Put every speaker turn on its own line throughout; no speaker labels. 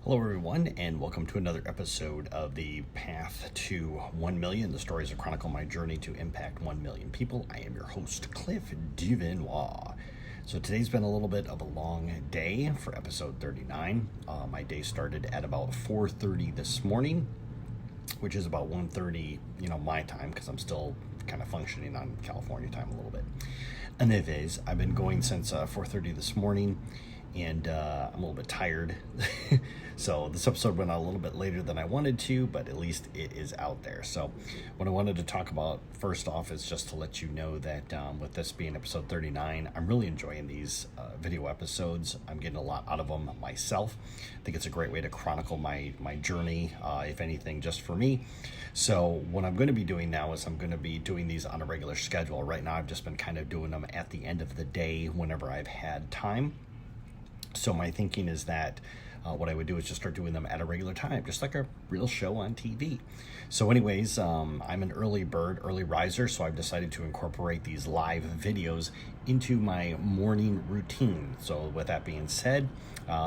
Hello, everyone, and welcome to another episode of the Path to 1 Million, the stories that chronicle my journey to impact 1 million people. I am your host, Cliff Divinois. So today's been a little bit of a long day for episode 39. My day started at about 4:30 this morning, which is about 1:30, my time, because I'm still kind of functioning on California time a little bit. Anyways, I've been going since 4:30 this morning, and I'm a little bit tired. So this episode went out a little bit later than I wanted to, but at least it is out there. So what I wanted to talk about first off is just to let you know that with this being episode 39, I'm really enjoying these video episodes. I'm getting a lot out of them myself. I think it's a great way to chronicle my journey, if anything, just for me. So what I'm going to be doing now is I'm going to be doing these on a regular schedule. Right now I've just been kind of doing them at the end of the day whenever I've had time. So my thinking is that what I would do is just start doing them at a regular time, just like a real show on TV. So anyways, I'm an early bird, early riser, so I've decided to incorporate these live videos into my morning routine. So with that being said,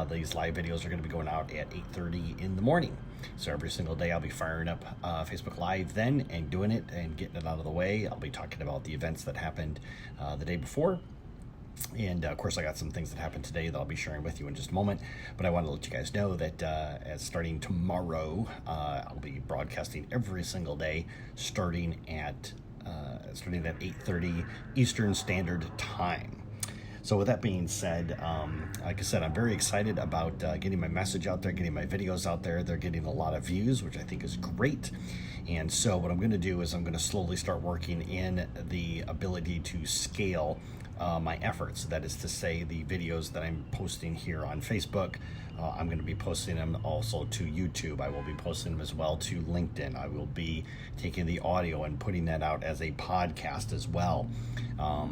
these live videos are going to be going out at 8:30 in the morning. So every single day I'll be firing up Facebook Live then and doing it and getting it out of the way. I'll be talking about the events that happened the day before. And of course, I got some things that happened today that I'll be sharing with you in just a moment. But I want to let you guys know that as starting tomorrow, I'll be broadcasting every single day, starting at 8:30 Eastern Standard Time. So with that being said, like I said, I'm very excited about getting my message out there, getting my videos out there. They're getting a lot of views, which I think is great. And so what I'm going to do is I'm going to slowly start working in the ability to scale my efforts. That is to say, the videos that I'm posting here on Facebook, I'm going to be posting them also to YouTube. I will be posting them as well to LinkedIn. I will be taking the audio and putting that out as a podcast as well.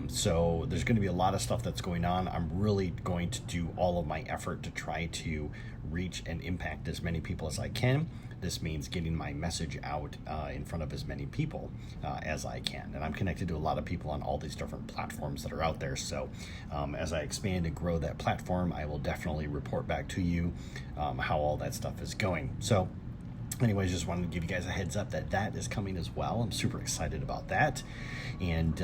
So there's going to be a lot of stuff that's going on. I'm really going to do all of my effort to try to reach and impact as many people as I can. This means getting my message out in front of as many people as I can. And I'm connected to a lot of people on all these different platforms that are out there. So as I expand and grow that platform, I will definitely report back to you how all that stuff is going. So anyways, just wanted to give you guys a heads up that that is coming as well. I'm super excited about that. And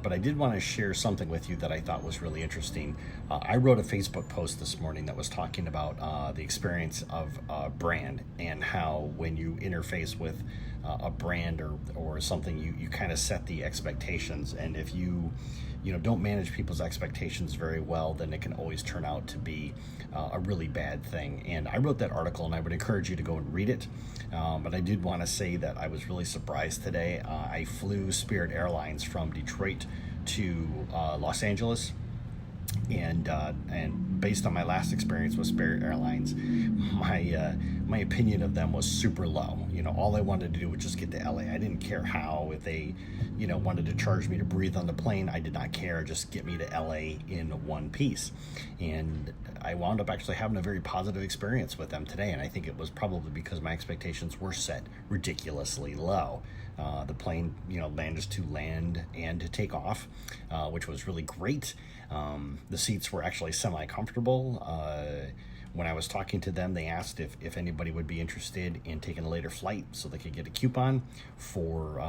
but I did want to share something with you that I thought was really interesting. I wrote a Facebook post this morning that was talking about the experience of a brand and how when you interface with a brand or something, you kind of set the expectations. And if you don't manage people's expectations very well, then it can always turn out to be a really bad thing. And I wrote that article, and I would encourage you to go and read it. But I did want to say that I was really surprised today. I flew Spirit Airlines from Detroit to Los Angeles. And based on my last experience with Spirit Airlines, my opinion of them was super low. All I wanted to do was just get to LA. I didn't care how, if they, wanted to charge me to breathe on the plane. I did not care. Just get me to LA in one piece. And I wound up actually having a very positive experience with them today. And I think it was probably because my expectations were set ridiculously low. The plane, managed to land and to take off, which was really great. The seats were actually semi-comfortable. When I was talking to them, they asked if anybody would be interested in taking a later flight so they could get a coupon for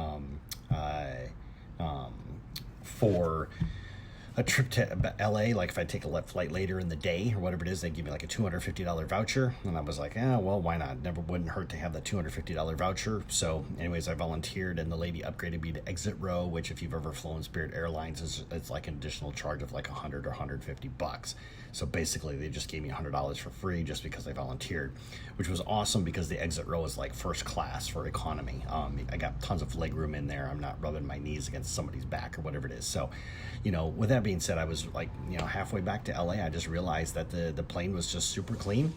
a trip to LA. Like if I take a flight later in the day or whatever it is, they give me like a $250 voucher. And I was like, well, why not? Never wouldn't hurt to have that $250 voucher. So anyways, I volunteered, and the lady upgraded me to exit row, which if you've ever flown Spirit Airlines, it's like an additional charge of like $100 or $150. So basically they just gave me $100 for free just because I volunteered, which was awesome because the exit row is like first class for economy. I got tons of leg room in there. I'm not rubbing my knees against somebody's back or whatever it is. So, with that being said, I was like, halfway back to LA, I just realized that the plane was just super clean.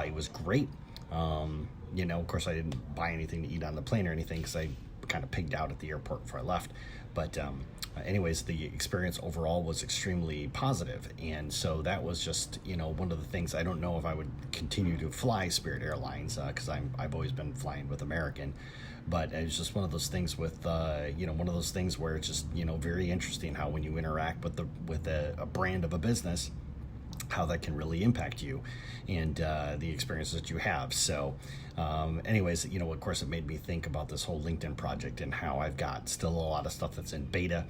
It was great. Of course I didn't buy anything to eat on the plane or anything because I kind of pigged out at the airport before I left. But anyways, the experience overall was extremely positive. And so that was just, one of the things. I don't know if I would continue to fly Spirit Airlines because I've always been flying with American. But it's just one of those things with, one of those things where it's just, very interesting how when you interact with a brand of a business, how that can really impact you and the experiences that you have. So anyways, of course, it made me think about this whole LinkedIn project and how I've got still a lot of stuff that's in beta.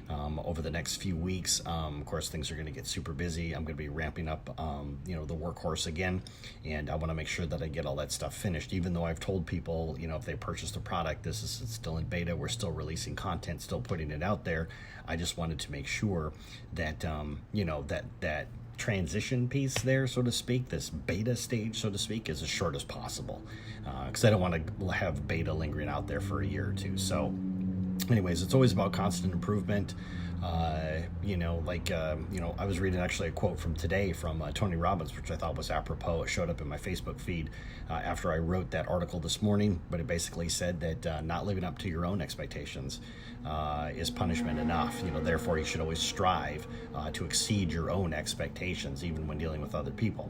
Over the next few weeks, of course, things are going to get super busy. I'm going to be ramping up, the workhorse again, and I want to make sure that I get all that stuff finished, even though I've told people, if they purchase the product, this is still in beta. We're still releasing content, still putting it out there. I just wanted to make sure that, that transition piece there, so to speak, this beta stage, so to speak, is as short as possible, because I don't want to have beta lingering out there for a year or two. So anyways, it's always about constant improvement. I was reading actually a quote from today from Tony Robbins, which I thought was apropos. It showed up in my Facebook feed after I wrote that article this morning, but it basically said that not living up to your own expectations is punishment enough. Therefore, you should always strive to exceed your own expectations, even when dealing with other people.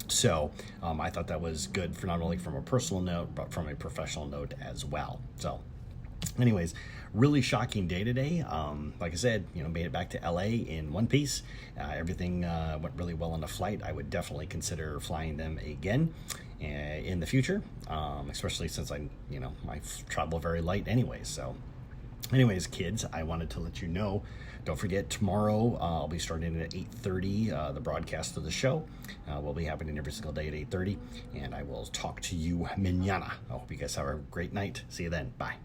So I thought that was good for not only from a personal note, but from a professional note as well. So anyways, really shocking day today. Like I said, made it back to LA in one piece. Everything went really well on the flight. I would definitely consider flying them again in the future, especially since I travel very light anyways. So anyways, kids, I wanted to let you know, don't forget, tomorrow I'll be starting at 8:30, the broadcast of the show. Will be happening every single day at 8:30, and I will talk to you mañana. I hope you guys have a great night. See you then. Bye.